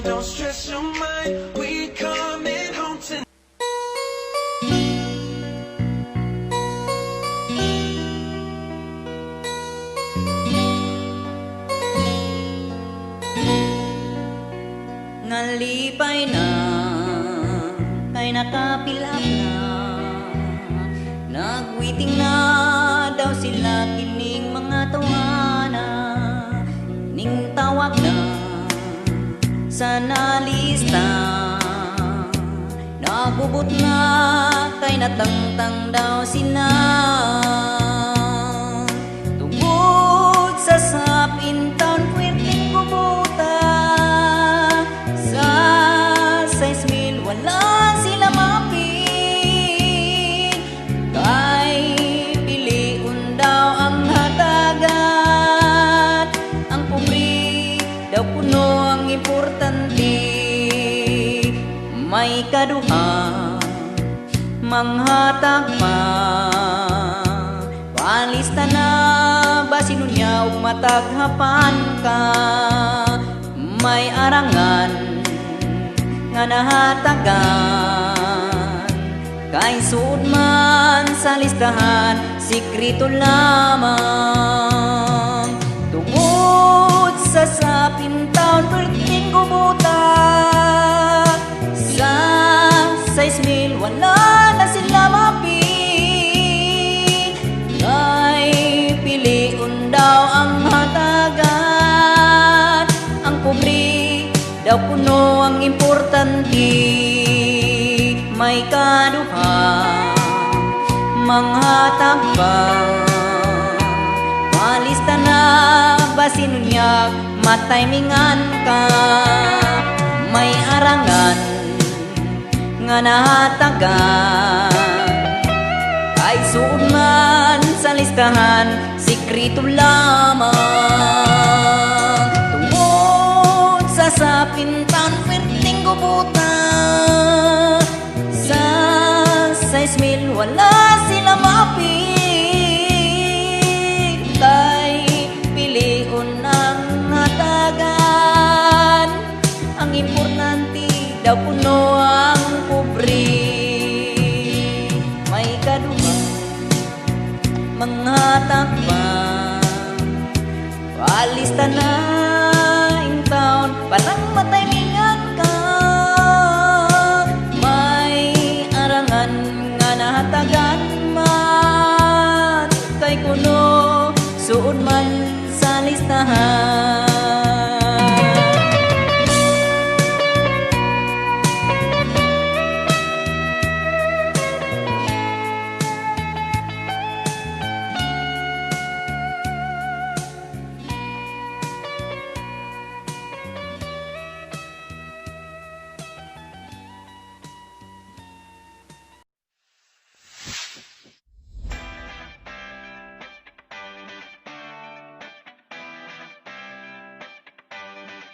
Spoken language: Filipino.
boy, don't stress your mind. We coming home tonight. Nalipay na, kay nakapilap na. Nagwiting na daw sila kining mga tawana. Ning tawag na sa nalista. Nabubot na, kay natangtang daw sila. Tungod sa sapin taon pwedeng kubuta. Wala sila mapin, kay piliun daw ang hatagan. Ang pumri daw puno ang importante. May kaduha, manghatag pa. Palista na, basin niya mataghapan ka. May arangan nga nahatagan, kay suod man sa listahan, sikrito lamang. Tungod sa sapin taon perting gubuta. Sa 6,000 wala na sila mapin, kay piliun daw ang hatagan. Ang pumri daw puno ang importante. May kaduha, manghatag pa. Malista na, basin niya mataymingan ka. May arangan nga nahatagan, kay suod man sa listahan, sikrito lamang. Sa pintan perting gubuta. Sa 6,000 wala sila mapin, kay piliun ang hatagan. Ang importante daw puno ang kubri. May kaduha, manghatag pa. Palista na taon, parang mataymingan ka. May arangan nga nahatagan man, kay kuno suod man sa listahan.